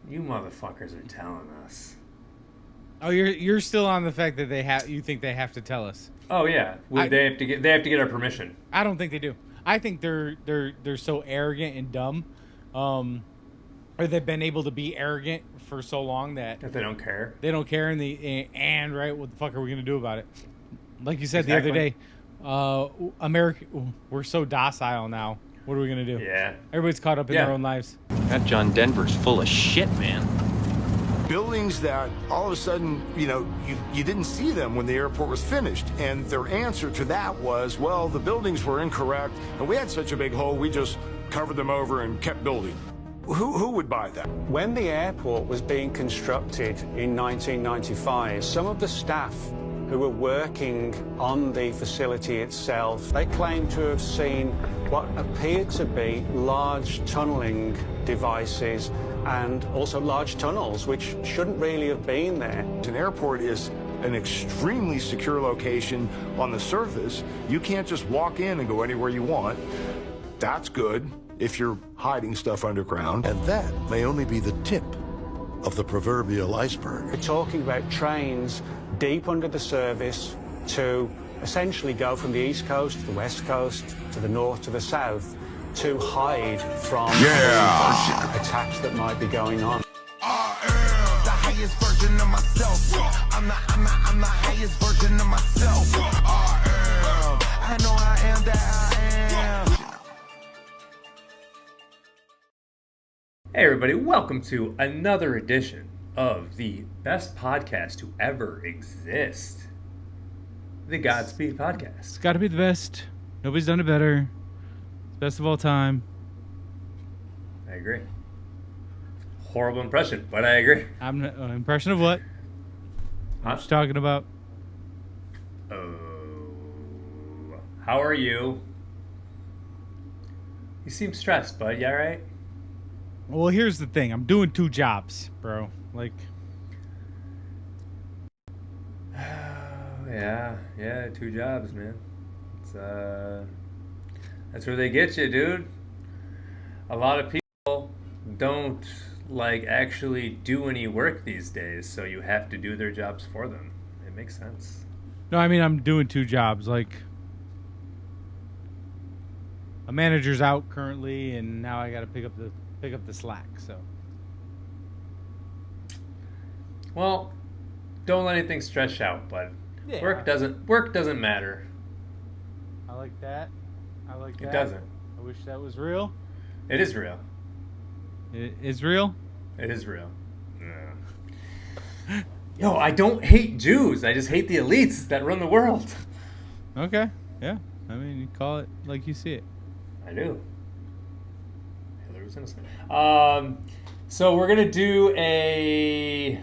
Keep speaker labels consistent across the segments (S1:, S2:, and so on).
S1: You motherfuckers are telling us.
S2: Oh, you're still on the fact that you think they have to tell us.
S1: Oh yeah, they have to get our permission.
S2: I don't think they do. I think they're so arrogant and dumb, or they've been able to be arrogant for so long that
S1: they don't care.
S2: They don't care, and right, what the fuck are we gonna do about it? Like you said the other day, America, we're so docile now. What are we gonna do?
S1: Yeah,
S2: everybody's caught up in their own lives.
S3: That John Denver's full of shit, man.
S4: Buildings that all of a sudden, you didn't see them when the airport was finished. And their answer to that was, well, the buildings were incorrect, and we had such a big hole, we just covered them over and kept building. Who would buy that?
S5: When the airport was being constructed in 1995, some of the staff who were working on the facility itself, they claimed to have seen what appeared to be large tunneling devices and also large tunnels, which shouldn't really have been there.
S4: An airport is an extremely secure location on the surface. You can't just walk in and go anywhere you want. That's good if you're hiding stuff underground.
S6: And that may only be the tip of the proverbial iceberg.
S5: We're talking about trains deep under the surface to essentially go from the East Coast to the West Coast, to the North, to the South, to hide from attacks that might be going on.
S7: I am the highest version of myself. I'm the highest version of myself. I know I am that I am.
S1: Hey everybody, welcome to another edition of the best podcast to ever exist. The Godspeed Podcast.
S2: It's got to be the best. Nobody's done it better. It's best of all time.
S1: I agree. Horrible impression, but I agree.
S2: I'm impression of what?
S1: Huh?
S2: What you talking about?
S1: Oh, how are you? You seem stressed, bud. Yeah, right?
S2: Well, here's the thing. I'm doing 2 jobs, bro. Like,
S1: yeah, 2 jobs, man. It's that's where they get you, dude. A lot of people don't actually do any work these days, so you have to do their jobs for them. It makes sense.
S2: no, I mean I'm doing 2 jobs. Like, a manager's out currently, and now I got to pick up the slack. So,
S1: Well, don't let anything stress you out, bud.
S2: yeah.
S1: Work doesn't matter.
S2: I like that.
S1: It doesn't.
S2: I wish that was real.
S1: It is real.
S2: It is real.
S1: It is real. Yeah. Yo, I don't hate Jews. I just hate the elites that run the world.
S2: Okay. Yeah. I mean, you call it like you see it.
S1: I do. Hitler was innocent. So we're gonna do a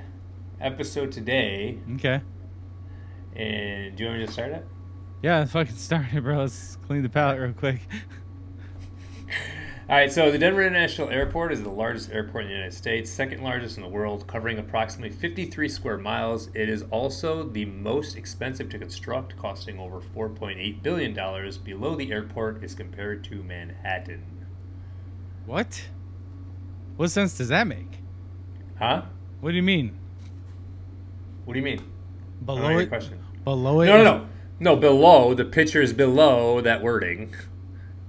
S1: episode today.
S2: Okay.
S1: And do you want me to start it?
S2: Yeah, let's fucking start it, bro. Let's clean the palate real quick.
S1: All right, so the Denver International Airport is the largest airport in the United States, second largest in the world, covering approximately 53 square miles. It is also the most expensive to construct, costing over $4.8 billion. Below the airport is compared to Manhattan.
S2: What? What sense does that make?
S1: Huh?
S2: What do you mean?
S1: What do you mean?
S2: Below it?
S1: Question.
S2: Below it?
S1: No, below. The picture is below that wording.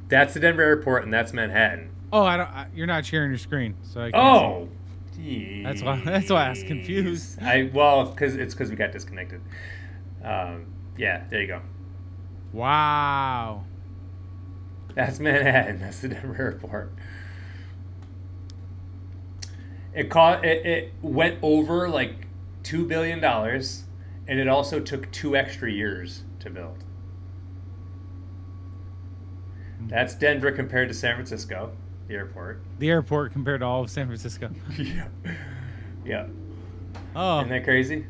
S1: That's the Denver airport, and that's Manhattan.
S2: Oh, you're not sharing your screen, so I can't
S1: Oh,
S2: see. That's why I was confused.
S1: Because we got disconnected. Yeah, there you go.
S2: Wow.
S1: That's Manhattan. That's the Denver airport. It went over like $2 billion, and it also took 2 extra years to build. That's Denver compared to San Francisco, the airport.
S2: The airport compared to all of San Francisco.
S1: Yeah.
S2: Oh.
S1: Isn't that crazy?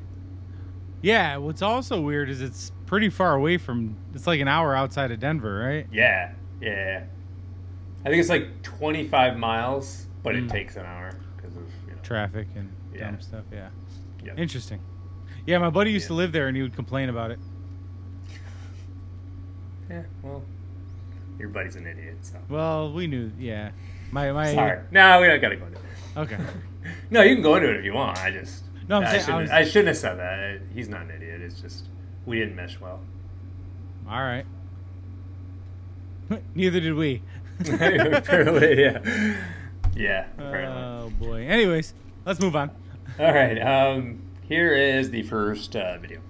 S2: Yeah, what's also weird is it's pretty far away from, it's like an hour outside of Denver, right?
S1: Yeah. I think it's like 25 miles, but it takes an hour because of
S2: traffic and dumb stuff, yeah.
S1: Yep.
S2: Interesting. Yeah, my buddy used to live there and he would complain about it.
S1: Yeah, well, your buddy's an idiot, so.
S2: Well, we knew, yeah. My
S1: Sorry. No, we don't gotta go into it.
S2: Okay.
S1: No, you can go into it if you want.
S2: No, I'm
S1: I
S2: saying
S1: I shouldn't have said that. He's not an idiot. It's just we didn't mesh well.
S2: All right. Neither did we.
S1: Apparently, yeah. Yeah, apparently.
S2: Oh boy. Anyways, let's move on.
S1: All right. Here is the first video.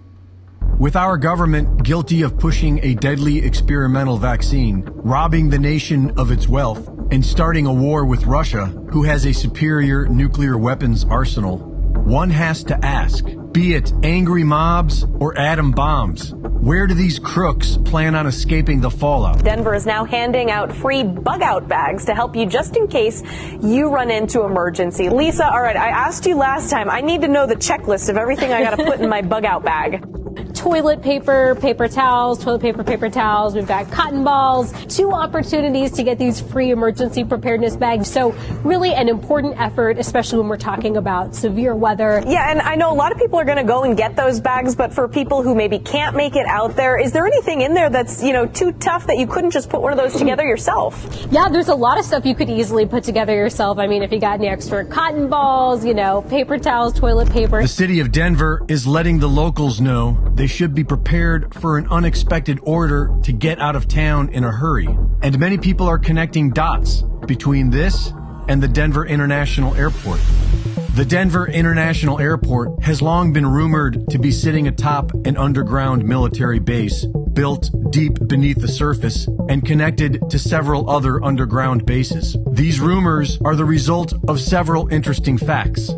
S8: With our government guilty of pushing a deadly experimental vaccine, robbing the nation of its wealth, and starting a war with Russia, who has a superior nuclear weapons arsenal, one has to ask, be it angry mobs or atom bombs, where do these crooks plan on escaping the fallout?
S9: Denver is now handing out free bug-out bags to help you just in case you run into emergency. Lisa, all right, I asked you last time. I need to know the checklist of everything I got to put in my bug-out bag.
S10: Toilet paper, paper towels, toilet paper, paper towels. We've got cotton balls, 2 opportunities to get these free emergency preparedness bags. So really an important effort, especially when we're talking about severe weather.
S9: Yeah, and I know a lot of people are going to go and get those bags, but for people who maybe can't make it out there, is there anything in there that's, too tough that you couldn't just put one of those together yourself?
S10: Yeah, there's a lot of stuff you could easily put together yourself. I mean, if you got any extra cotton balls, paper towels, toilet paper.
S8: The city of Denver is letting the locals know they should be prepared for an unexpected order to get out of town in a hurry. And many people are connecting dots between this and the Denver International Airport. The Denver International Airport has long been rumored to be sitting atop an underground military base built deep beneath the surface and connected to several other underground bases. These rumors are the result of several interesting facts.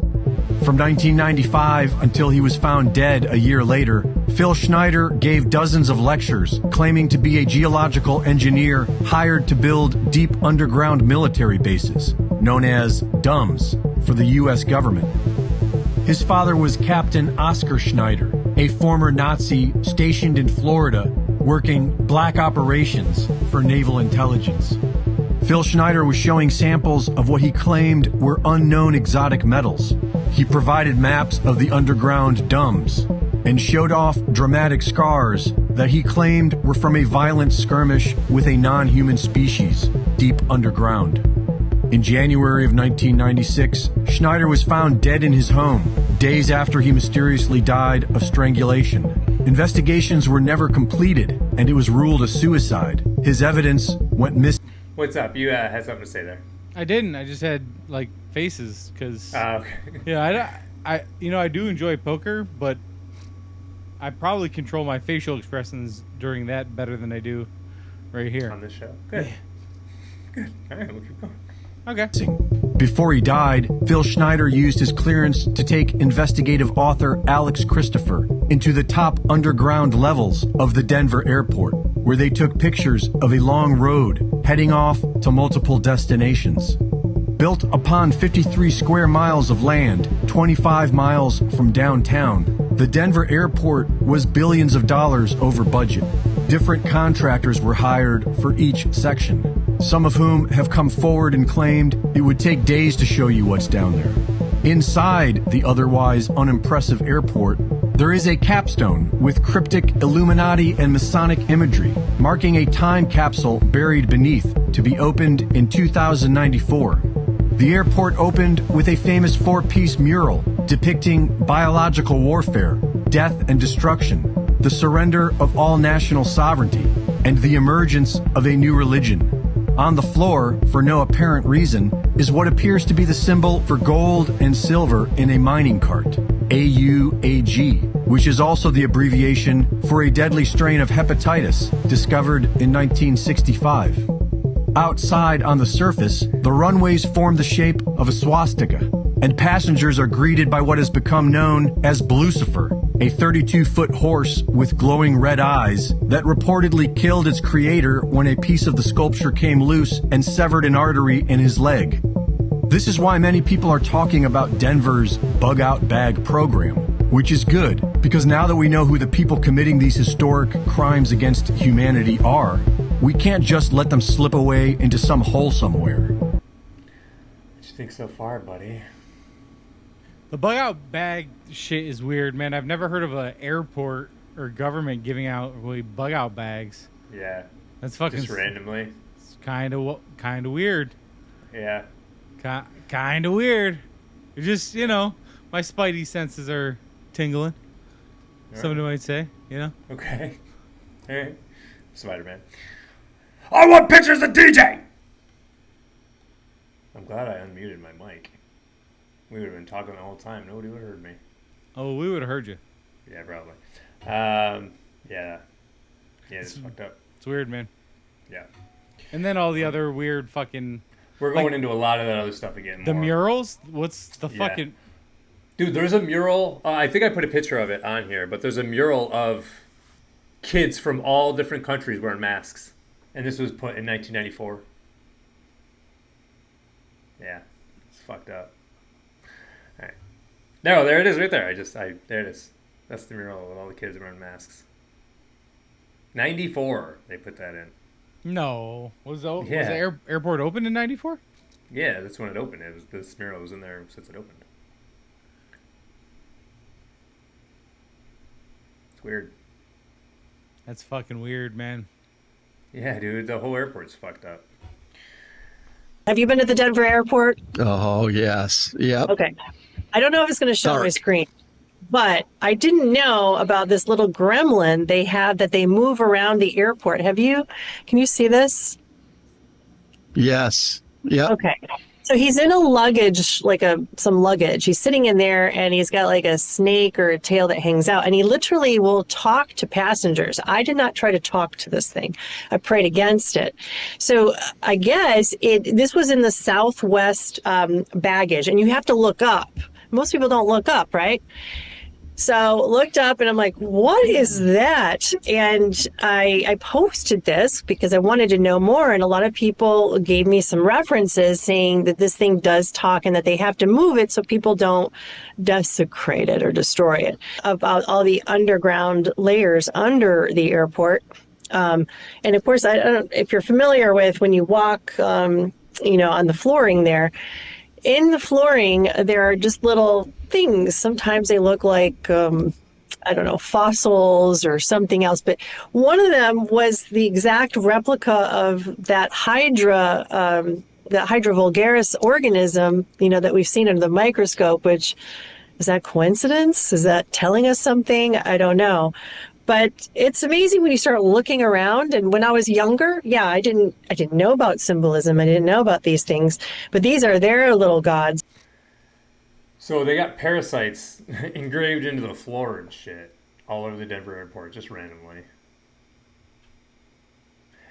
S8: From 1995 until he was found dead a year later, Phil Schneider gave dozens of lectures claiming to be a geological engineer hired to build deep underground military bases, known as DUMBs, for the U.S. government. His father was Captain Oscar Schneider, a former Nazi stationed in Florida working black operations for naval intelligence. Phil Schneider was showing samples of what he claimed were unknown exotic metals. He provided maps of the underground DUMBs and showed off dramatic scars that he claimed were from a violent skirmish with a non-human species deep underground. In January of 1996, Schneider was found dead in his home, days after he mysteriously died of strangulation. Investigations were never completed, and it was ruled a suicide. His evidence went missing.
S1: What's up? You had something to say there.
S2: I didn't. I just had faces because.
S1: Okay.
S2: Yeah, I do enjoy poker, but I probably control my facial expressions during that better than I do right here
S1: on this show. Good. Yeah. Good. All right, we'll keep going.
S2: Okay.
S8: Before he died, Phil Schneider used his clearance to take investigative author Alex Christopher into the top underground levels of the Denver airport, where they took pictures of a long road heading off to multiple destinations. Built upon 53 square miles of land, 25 miles from downtown, the Denver airport was billions of dollars over budget. Different contractors were hired for each section, some of whom have come forward and claimed it would take days to show you what's down there. Inside the otherwise unimpressive airport, there is a capstone with cryptic Illuminati and Masonic imagery, marking a time capsule buried beneath to be opened in 2094. The airport opened with a famous 4-piece mural depicting biological warfare, death and destruction, the surrender of all national sovereignty, and the emergence of a new religion. On the floor, for no apparent reason, is what appears to be the symbol for gold and silver in a mining cart, AUAG, which is also the abbreviation for a deadly strain of hepatitis discovered in 1965. Outside on the surface, the runways form the shape of a swastika, and passengers are greeted by what has become known as Blucifer, a 32-foot horse with glowing red eyes that reportedly killed its creator when a piece of the sculpture came loose and severed an artery in his leg. This is why many people are talking about Denver's bug-out bag program, which is good, because now that we know who the people committing these historic crimes against humanity are, we can't just let them slip away into some hole somewhere.
S1: What you think so far, buddy?
S2: The bug-out bag shit is weird, man. I've never heard of an airport or government giving out really bug-out bags.
S1: Yeah.
S2: That's fucking
S1: just randomly.
S2: It's kind of weird.
S1: Yeah.
S2: Kind of weird. It just, my spidey senses are tingling. Somebody might say,
S1: Okay. All right. Spider-Man. I want pictures of DJ! I'm glad I unmuted my mic. We would have been talking the whole time. Nobody would have heard me.
S2: Oh, we would have heard you.
S1: Yeah, probably. Yeah. Yeah, it's fucked up.
S2: It's weird, man.
S1: Yeah.
S2: And then all the other weird fucking...
S1: We're going into a lot of that other stuff again.
S2: The murals? What's the fucking...
S1: Dude, there's a mural. I think I put a picture of it on here, but there's a mural of kids from all different countries wearing masks. And this was put in 1994. Yeah. It's fucked up. All right. No, there it is right there. There it is. That's the mural with all the kids wearing masks. 94, they put that in.
S2: No. Was the airport open in 94?
S1: Yeah, that's when it opened. This mural was in there since it opened. It's weird.
S2: That's fucking weird, man.
S1: Yeah, dude, the whole airport's fucked up.
S11: Have you been to the Denver airport?
S12: Oh, yes. Yep.
S11: Okay. I don't know if it's going to show on my screen, but I didn't know about this little gremlin they have that they move around the airport. Can you see this?
S12: Yes. Yep.
S11: Okay. So he's in a luggage, some luggage. He's sitting in there and he's got like a snake or a tail that hangs out, and he literally will talk to passengers. I did not try to talk to this thing. I prayed against it. So I guess this was in the Southwest baggage, and you have to look up. Most people don't look up, right? So looked up and I'm like, what is that? And I posted this because I wanted to know more. And a lot of people gave me some references saying that this thing does talk and that they have to move it so people don't desecrate it or destroy it. About all the underground layers under the airport. And of course, I don't know if you're familiar with when you walk, on the flooring there. In the flooring, there are just little things. Sometimes they look like, fossils or something else. But one of them was the exact replica of that Hydra vulgaris organism, that we've seen under the microscope, which, is that coincidence? Is that telling us something? I don't know. But it's amazing when you start looking around. And when I was younger, I didn't know about symbolism. I didn't know about these things. But these are their little gods.
S1: So they got parasites engraved into the floor and shit all over the Denver airport, just randomly.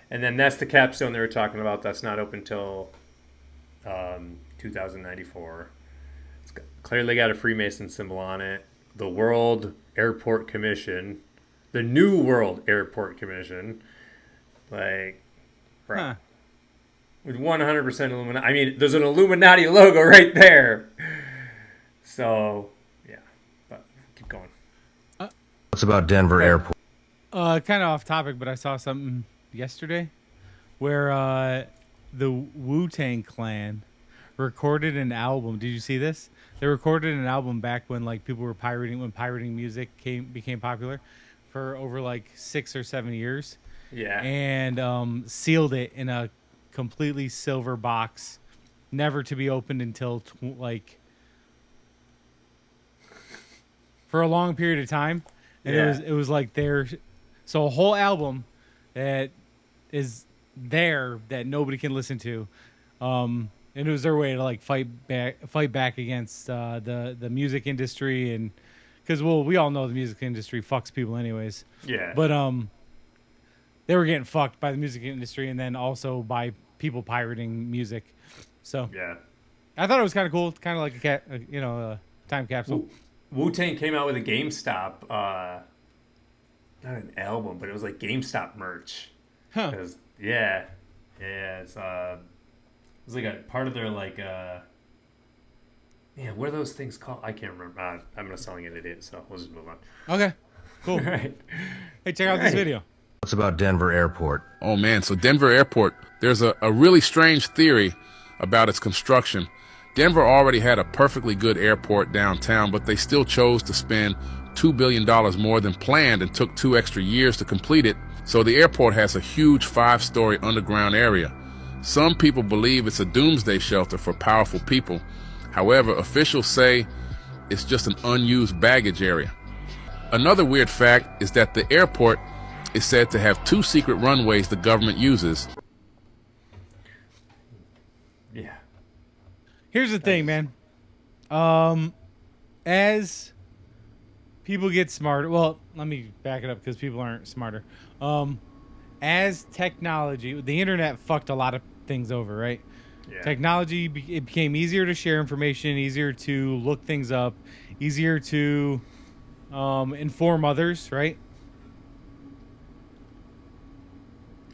S1: And then that's the capstone they were talking about. That's not open till 2094. It's clearly got a Freemason symbol on it. The World Airport Commission. The New World Airport Commission. Like, bro. With 100% Illuminati. I mean, there's an Illuminati logo right there. So, yeah. But keep going.
S12: What's about Denver Airport?
S2: Kind of off topic, but I saw something yesterday where the Wu-Tang Clan recorded an album. Did you see this? They recorded an album back when people were when pirating music became popular for over 6 or 7 years.
S1: Yeah.
S2: And sealed it in a completely silver box, never to be opened until for a long period of time. And it was so a whole album that is there that nobody can listen to. And it was their way to fight back against the music industry, and because we all know the music industry fucks people anyways.
S1: Yeah.
S2: But they were getting fucked by the music industry, and then also by people pirating music. So
S1: yeah,
S2: I thought it was kind of cool, kind of like a time capsule.
S1: Wu-Tang came out with a GameStop, not an album, but it was GameStop merch.
S2: Huh.
S1: Yeah, it's it was a part of their what are those things called? I can't remember. I'm gonna sound like an idiot, so we'll just move on.
S2: Okay, cool.
S1: Right.
S2: Hey, check out this video.
S12: What's about Denver Airport?
S13: Oh man, so Denver Airport, there's a really strange theory about its construction. Denver already had a perfectly good airport downtown, but they still chose to spend $2 billion more than planned and took 2 extra years to complete it. So the airport has a huge 5-story underground area. Some people believe it's a doomsday shelter for powerful people. However, officials say it's just an unused baggage area. Another weird fact is that the airport is said to have 2 secret runways the government uses.
S1: Yeah.
S2: Here's the thing, man. As people get smarter, well, let me back it up because people aren't smarter. As technology, the internet fucked a lot of things over, right?
S1: Yeah.
S2: Technology, it became easier to share information, easier to look things up, easier to inform others, right?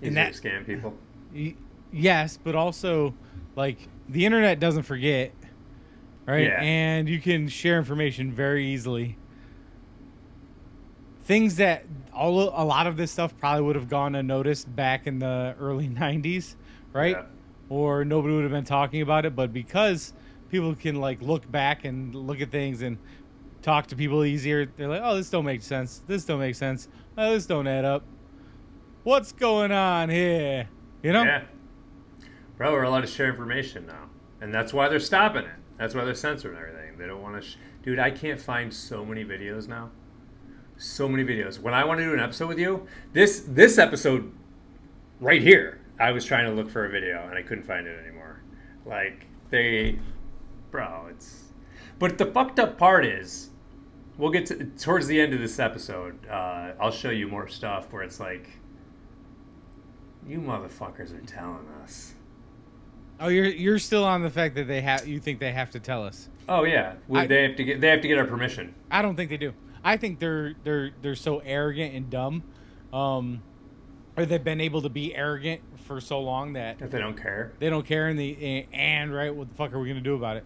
S1: Easier to scam people.
S2: Yes, but also, like, the internet doesn't forget, right?
S1: Yeah.
S2: And you can share information very easily. Things that a lot of this stuff probably would have gone unnoticed back in the early 90s, right?
S1: Yeah.
S2: Or nobody would have been talking about it, but because people can, like, look back and look at things and talk to people easier, they're like, oh, this don't make sense. This don't make sense. Oh, this don't add up. What's going on here? You know?
S1: Yeah. Bro, we're allowed to share information now. And that's why they're stopping it. That's why they're censoring everything. They don't want to... Dude, I can't find so many videos now. So many videos. When I want to do an episode with you, this episode right here, I was trying to look for a video and I couldn't find it anymore. Like, bro, it's... But the fucked up part is, we'll get to... Towards the end of this episode, I'll show you more stuff where it's like, you motherfuckers are telling us.
S2: Oh, you're still on the fact that you think they have to tell us.
S1: Oh yeah, they have to get our permission.
S2: I don't think they do. I think they're so arrogant and dumb, or they've been able to be arrogant for so long that
S1: they don't care.
S2: They don't care, and right, what the fuck are we gonna do about it?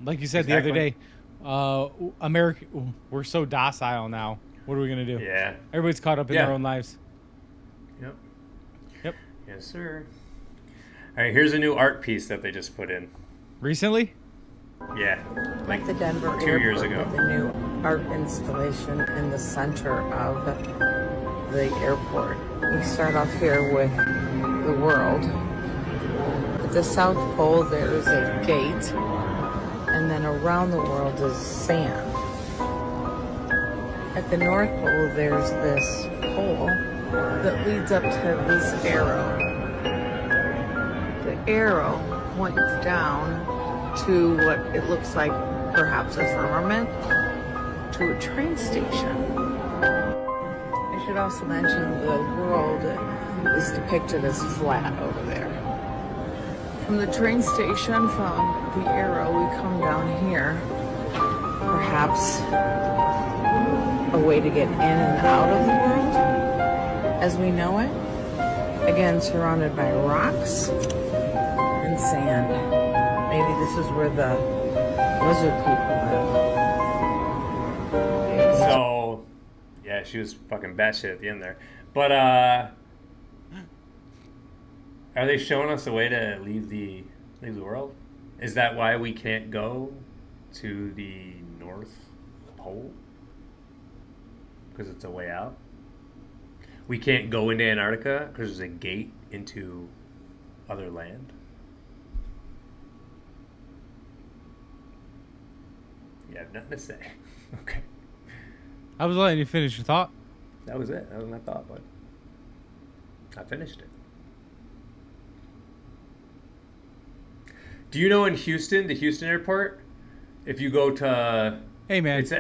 S2: Like you said the other day, America, we're so docile now. What are we gonna do?
S1: Yeah,
S2: everybody's caught up in their own lives.
S1: Yep.
S2: Yep.
S1: Yes, sir. All right, here's a new art piece that they just put in.
S2: Recently?
S1: Yeah, like
S14: the Denver
S1: 2 years ago.
S14: With a new art installation in the center of the airport. We start off here with the world. At the South Pole, there is a gate, and then around the world is sand. At the North Pole, there's this pole that leads up to this arrow. The arrow points down to what it looks like, perhaps a firmament, to a train station. I should also mention the world is depicted as flat over there. From the train station, from the arrow, we come down here. Perhaps a way to get in and out of the world as we know it. Again, surrounded by rocks and sand. Maybe this is where the lizard people live.
S1: So, yeah, she was fucking batshit at the end there. But, are they showing us a way to leave the world? Is that why we can't go to the North Pole? Because it's a way out? We can't go into Antarctica because there's a gate into other land? You have nothing to say. Okay.
S2: I was letting you finish your thought.
S1: That was it. That was my thought, but I finished it. Do you know in Houston, the Houston airport, if you go to...
S2: Hey, man.
S1: It's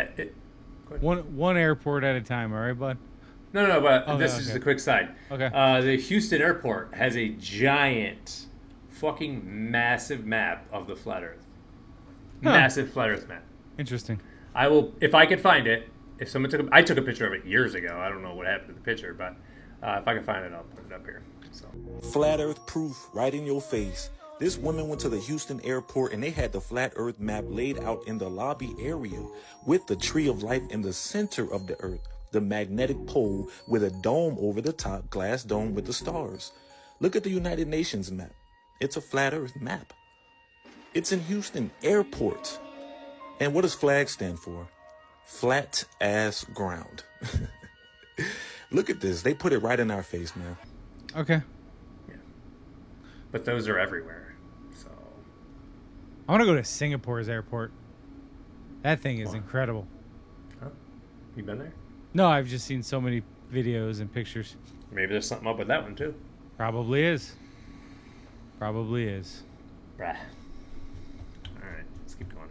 S2: one airport at a time, all right, bud?
S1: No, but
S2: Okay,
S1: this is a quick side.
S2: Okay.
S1: The Houston airport has a giant, fucking massive map of the flat Earth.
S2: Huh.
S1: Massive flat Earth map.
S2: Interesting.
S1: I will, if I could find it. If someone I took a picture of it years ago. I don't know what happened to the picture, but if I can find it, I'll put it up here. So.
S15: Flat Earth proof right in your face. This woman went to the Houston airport and they had the flat Earth map laid out in the lobby area with the tree of life in the center of the Earth, the magnetic pole with a dome over the top, glass dome with the stars. Look at the United Nations map. It's a flat Earth map. It's in Houston airport. And what does FLAG stand for? Flat ass ground. Look at this. They put it right in our face, man.
S2: Okay.
S1: Yeah. But those are everywhere. So
S2: I want to go to Singapore's airport. That thing is incredible.
S1: Huh? You been there?
S2: No, I've just seen so many videos and pictures.
S1: Maybe there's something up with that one too.
S2: Probably is. Probably is.
S1: Bruh. Alright, let's keep going.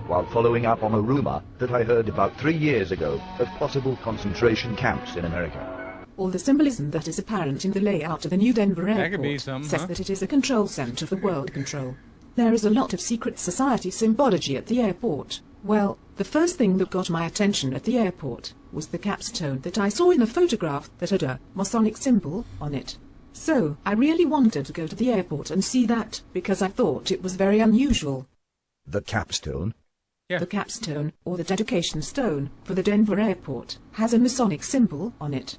S16: While following up on a rumor that I heard about 3 years ago of possible concentration camps in America.
S17: All the symbolism that is apparent in the layout of the new Denver
S2: That could be
S17: airport
S2: some,
S17: says
S2: huh?
S17: that it is a control center for world control. There is a lot of secret society symbology at the airport. Well, the first thing that got my attention at the airport was the capstone that I saw in a photograph that had a Masonic symbol on it. So, I really wanted to go to the airport and see that, because I thought it was very unusual.
S16: The capstone?
S2: Yeah.
S17: The capstone, or the dedication stone, for the Denver airport, has a Masonic symbol on it.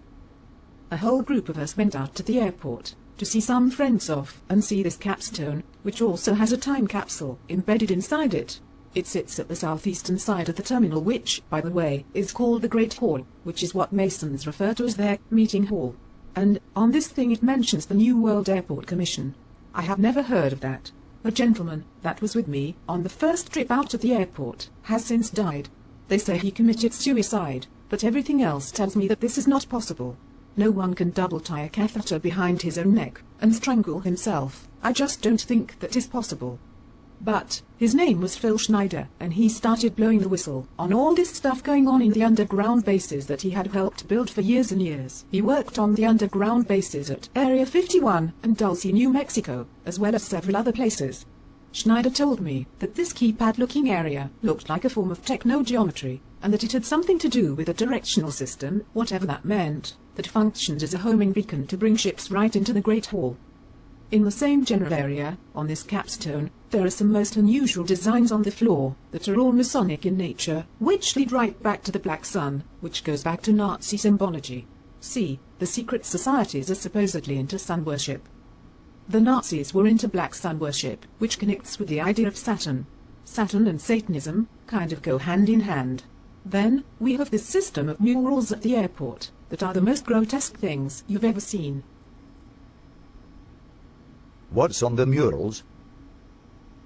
S17: A whole group of us went out to the airport to see some friends off and see this capstone, which also has a time capsule embedded inside it. It sits at the southeastern side of the terminal, which, by the way, is called the Great Hall, which is what Masons refer to as their meeting hall. And on this thing it mentions the New World Airport Commission. I have never heard of that. A gentleman that was with me on the first trip out of the airport has since died. They say he committed suicide, but everything else tells me that this is not possible. No one can double tie a catheter behind his own neck and strangle himself. I just don't think that is possible. But his name was Phil Schneider, and he started blowing the whistle on all this stuff going on in the underground bases that he had helped build for years and years. He worked on the underground bases at Area 51 and Dulce, New Mexico, as well as several other places. Schneider told me that this keypad-looking area looked like a form of techno-geometry, and that it had something to do with a directional system, whatever that meant, that functioned as a homing beacon to bring ships right into the Great Hall. In the same general area, on this capstone, there are some most unusual designs on the floor that are all Masonic in nature, which lead right back to the Black Sun, which goes back to Nazi symbology. See, the secret societies are supposedly into sun worship. The Nazis were into Black Sun worship, which connects with the idea of Saturn. Saturn and Satanism kind of go hand in hand. Then, we have this system of murals at the airport that are the most grotesque things you've ever seen.
S16: What's on the murals?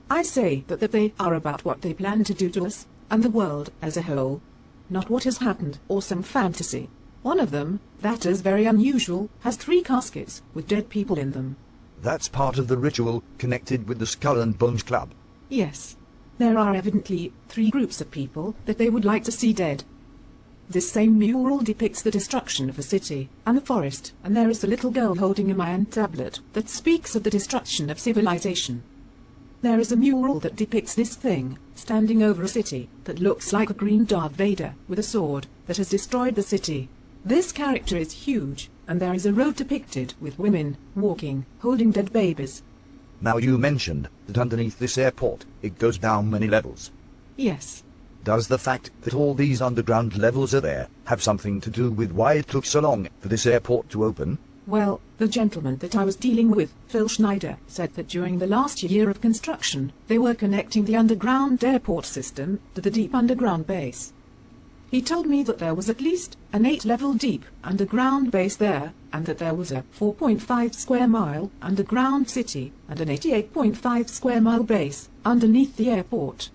S17: I say that they are about what they plan to do to us, and the world as a whole. Not what has happened, or some fantasy. One of them, that is very unusual, has 3 caskets with dead people in them.
S16: That's part of the ritual connected with the Skull and Bones Club.
S17: Yes. There are evidently 3 groups of people that they would like to see dead. This same mural depicts the destruction of a city and a forest, and there is a little girl holding a Mayan tablet that speaks of the destruction of civilization. There is a mural that depicts this thing, standing over a city, that looks like a green Darth Vader with a sword that has destroyed the city. This character is huge, and there is a road depicted with women walking, holding dead babies.
S16: Now you mentioned that underneath this airport, it goes down many levels.
S17: Yes.
S16: Does the fact that all these underground levels are there have something to do with why it took so long for this airport to open?
S17: Well, the gentleman that I was dealing with, Phil Schneider, said that during the last year of construction, they were connecting the underground airport system to the deep underground base. He told me that there was at least an 8-level deep underground base there, and that there was a 4.5 square mile underground city and an 88.5 square mile base underneath the airport.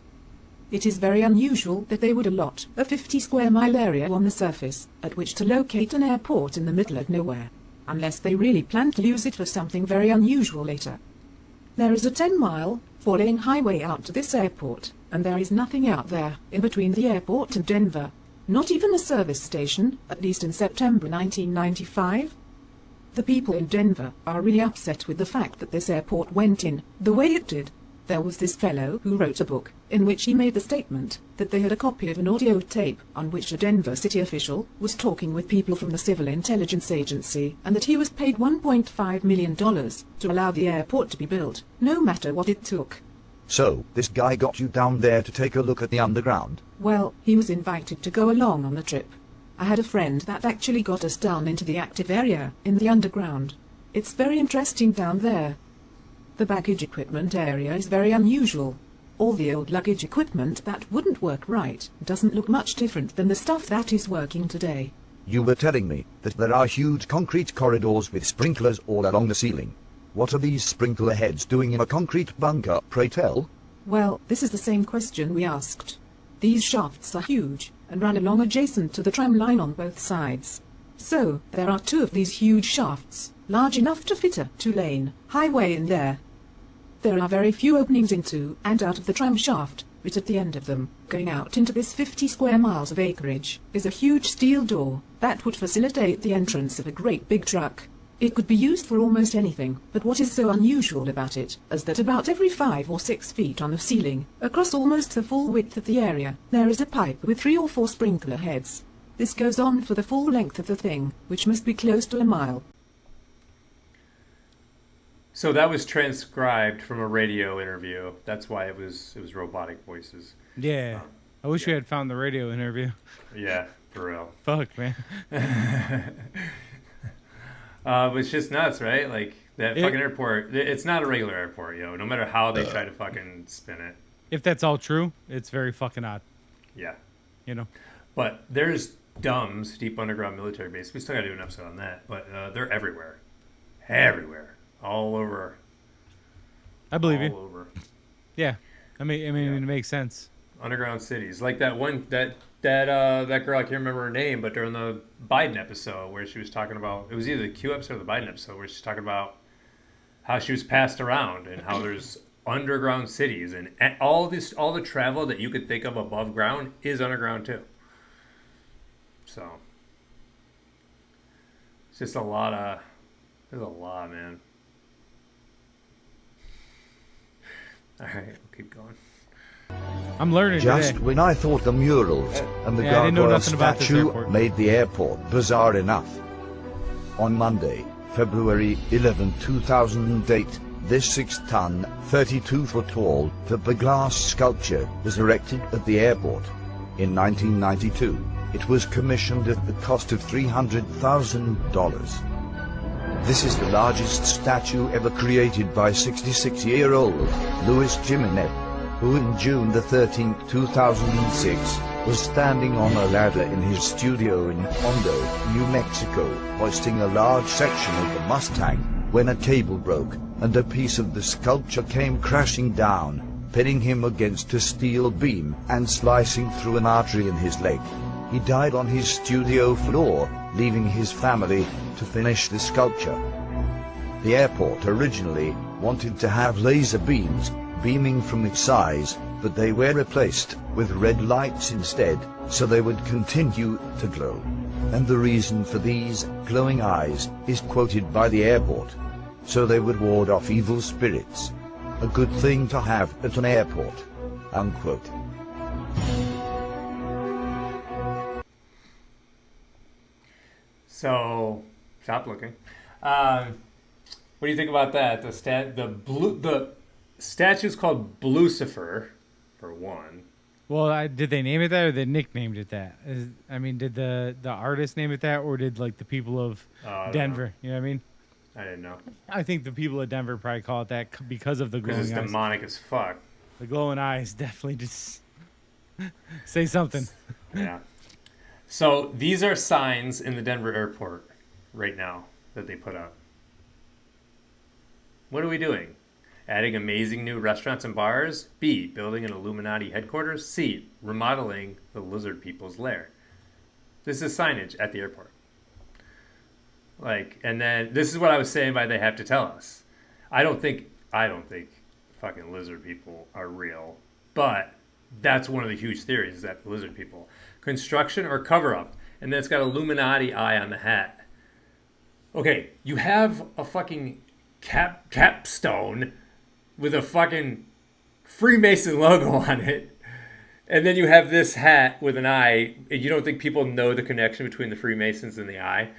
S17: It is very unusual that they would allot a 50 square mile area on the surface at which to locate an airport in the middle of nowhere, unless they really plan to use it for something very unusual later. There is a 10-mile, 4-lane highway out to this airport, and there is nothing out there in between the airport and Denver. Not even a service station, at least in September 1995. The people in Denver are really upset with the fact that this airport went in the way it did. There was this fellow who wrote a book in which he made the statement that they had a copy of an audio tape on which a Denver city official was talking with people from the Civil Intelligence Agency, and that he was paid $1.5 million to allow the airport to be built, no matter what it took.
S16: So, this guy got you down there to take a look at the underground?
S17: Well, he was invited to go along on the trip. I had a friend that actually got us down into the active area in the underground. It's very interesting down there. The baggage equipment area is very unusual. All the old luggage equipment that wouldn't work right doesn't look much different than the stuff that is working today.
S16: You were telling me that there are huge concrete corridors with sprinklers all along the ceiling. What are these sprinkler heads doing in a concrete bunker, pray tell?
S17: Well, this is the same question we asked. These shafts are huge and run along adjacent to the tram line on both sides. So, there are 2 of these huge shafts, large enough to fit a 2-lane highway in there. There are very few openings into and out of the tram shaft, but at the end of them, going out into this 50 square miles of acreage, is a huge steel door that would facilitate the entrance of a great big truck. It could be used for almost anything, but what is so unusual about it is that about every 5 or 6 feet on the ceiling, across almost the full width of the area, there is a pipe with 3 or 4 sprinkler heads. This goes on for the full length of the thing, which must be close to a mile.
S1: So that was transcribed from a radio interview. That's why it was robotic voices.
S2: Yeah. I wish we had found the radio interview.
S1: Yeah, for real.
S2: Fuck, man.
S1: But it's just nuts, right? Like, that fucking airport, it's not a regular airport, yo. No matter how they try to fucking spin it.
S2: If that's all true, it's very fucking odd.
S1: Yeah.
S2: You know?
S1: But there's DUMBs, Deep Underground Military Base. We still gotta do an episode on that. But they're everywhere. Everywhere. All over.
S2: I believe you.
S1: All over.
S2: Yeah. I mean, it makes sense.
S1: Underground cities. Like that one, that girl, I can't remember her name, but during the Biden episode where she was talking about, it was either the Q episode or the Biden episode where she's talking about how she was passed around and how there's underground cities and all the travel that you could think of above ground is underground too. So it's just there's a lot, man. All right, we'll keep going.
S2: I'm learning
S16: Just
S2: today.
S16: when I thought the murals and the
S2: I didn't know
S16: gargoyle
S2: nothing about this
S16: statue
S2: airport.
S16: made the airport bizarre enough. On Monday, February 11, 2008, this 6-ton, 32-foot-tall fiberglass sculpture was erected at the airport. In 1992, it was commissioned at the cost of $300,000. This is the largest statue ever created by 66-year-old Luis Jimenez, who in June the 13th, 2006, was standing on a ladder in his studio in Hondo, New Mexico, hoisting a large section of the Mustang, when a table broke, and a piece of the sculpture came crashing down, pinning him against a steel beam and slicing through an artery in his leg. He died on his studio floor, leaving his family to finish the sculpture. The airport originally wanted to have laser beams beaming from its sides, but they were replaced with red lights instead, so they would continue to glow. And the reason for these glowing eyes is quoted by the airport. So they would ward off evil spirits. A good thing to have at an airport. Unquote.
S1: So, stop looking. What do you think about that? The statue's called Blucifer, for one.
S2: Well, did they name it that, or they nicknamed it that? Did the artist name it that, or did like the people of Denver? You know what I mean?
S1: I didn't know.
S2: I think the people of Denver probably call it that because of the glowing eyes.
S1: Because it's demonic as fuck.
S2: The glowing eyes definitely just say something.
S1: Yeah. So these are signs in the Denver airport right now that they put up. What are we doing? Adding amazing new restaurants and bars? B, building an Illuminati headquarters? C, remodeling the lizard people's lair? This is signage at the airport. And then this is what I was saying by they have to tell us. I don't think fucking lizard people are real, but that's one of the huge theories, is that the lizard people. Construction or cover-up, and then it's got Illuminati eye on the hat. Okay, you have a fucking capstone with a fucking Freemason logo on it, and then you have this hat with an eye, and you don't think people know the connection between the Freemasons and the eye?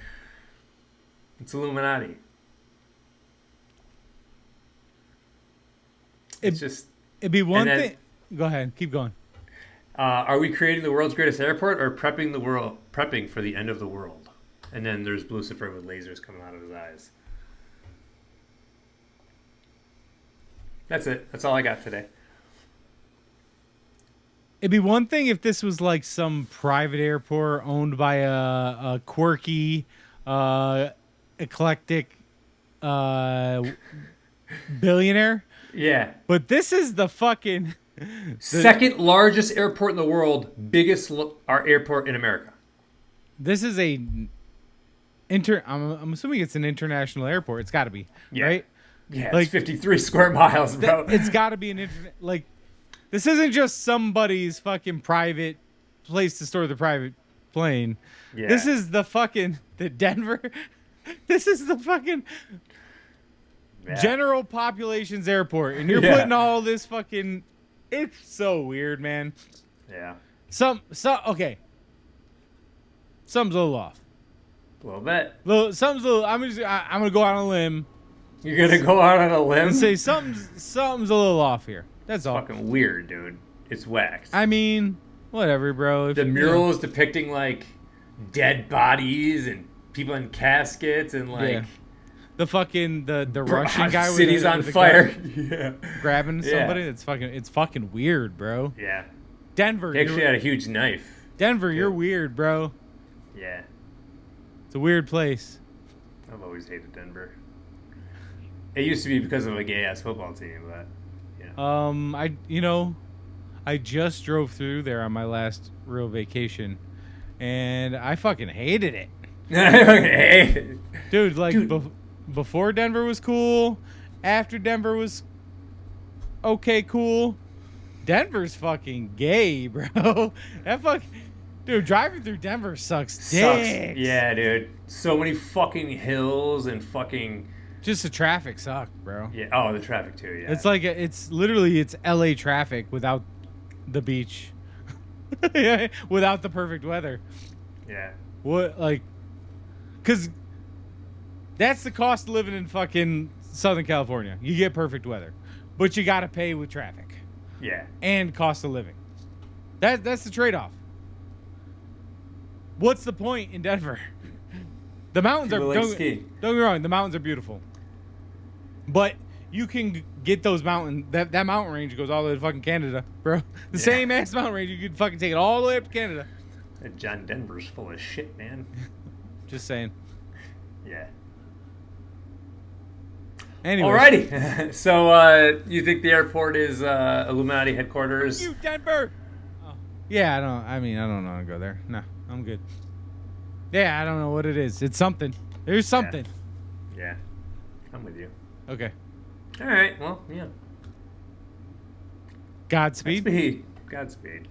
S1: It's Illuminati.
S2: It'd be one thing. Go ahead, keep going.
S1: Are we creating the world's greatest airport, or prepping for the end of the world? And then there's Lucifer with lasers coming out of his eyes. That's it. That's all I got today.
S2: It'd be one thing if this was like some private airport owned by a quirky, eclectic billionaire.
S1: Yeah.
S2: But this is the fucking
S1: second largest airport in the world, biggest our airport in America.
S2: This is I'm assuming it's an international airport. It's got to be, right?
S1: Yeah,
S2: like
S1: it's 53 square miles, bro.
S2: It's got to be an like. This isn't just somebody's fucking private place to store the private plane.
S1: Yeah.
S2: This is the Denver. This is the fucking general population's airport, and you're putting all this fucking. It's so weird, man.
S1: Yeah.
S2: Okay. Something's a little off.
S1: A little bit.
S2: Something's a little. I'm gonna go out on a limb.
S1: You're gonna go out on a limb
S2: and say something's a little off here. That's all.
S1: Fucking weird, dude. It's waxed.
S2: I mean, whatever, bro.
S1: The mural is depicting like dead bodies and people in caskets and like
S2: the fucking the Russian guy
S1: city's on fire. Yeah,
S2: grabbing somebody. It's fucking weird, bro.
S1: Yeah,
S2: Denver.
S1: He actually had a huge knife.
S2: Denver, you're weird, bro.
S1: Yeah,
S2: it's a weird place.
S1: I've always hated Denver. It used to be because of a gay ass football team, but.
S2: I just drove through there on my last real vacation, and I fucking hated it. Dude, before Denver was cool, after Denver was okay cool, Denver's fucking gay, bro. Dude, driving through Denver sucks dicks.
S1: Yeah, dude. So many fucking hills and fucking.
S2: Just the traffic sucked, bro.
S1: Yeah. Oh, the traffic too. Yeah.
S2: It's like it's literally LA traffic without the beach, without the perfect weather.
S1: Yeah.
S2: Because that's the cost of living in fucking Southern California. You get perfect weather, but you got to pay with traffic.
S1: Yeah.
S2: And cost of living. That's the trade-off. What's the point in Denver? The mountains don't get me wrong. The mountains are beautiful, but you can get those that mountain range goes all the way to fucking Canada, bro. The same ass mountain range, you could fucking take it all the way up to Canada.
S1: John Denver's full of shit, man.
S2: Just saying.
S1: Yeah.
S2: Anyway.
S1: Alrighty. So you think the airport is Illuminati headquarters?
S2: You Denver. Oh. Yeah, I don't know how to go there. No, I'm good. Yeah, I don't know what it is. It's something. There's something.
S1: Yeah. I'm with you.
S2: Okay.
S1: All right. Well, yeah.
S2: Godspeed.
S1: Godspeed.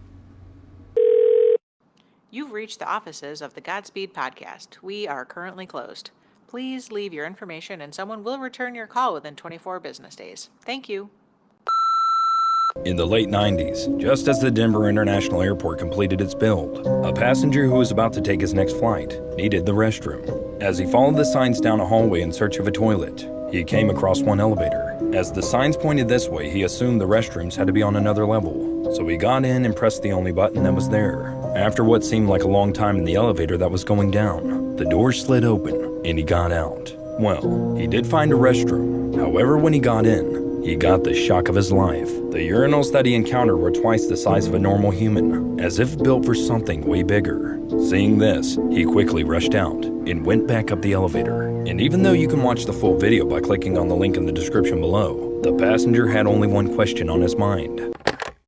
S18: You've reached the offices of the Godspeed podcast. We are currently closed. Please leave your information and someone will return your call within 24 business days. Thank you.
S19: In the late 90s, just as the Denver International Airport completed its build, a passenger who was about to take his next flight needed the restroom. As he followed the signs down a hallway in search of a toilet, he came across one elevator. As the signs pointed this way, he assumed the restrooms had to be on another level. So he got in and pressed the only button that was there. After what seemed like a long time in the elevator that was going down, the door slid open and he got out. Well, he did find a restroom. However, when he got in, he got the shock of his life. The urinals that he encountered were twice the size of a normal human, as if built for something way bigger. Seeing this, he quickly rushed out and went back up the elevator. And even though you can watch the full video by clicking on the link in the description below, the passenger had only one question on his mind.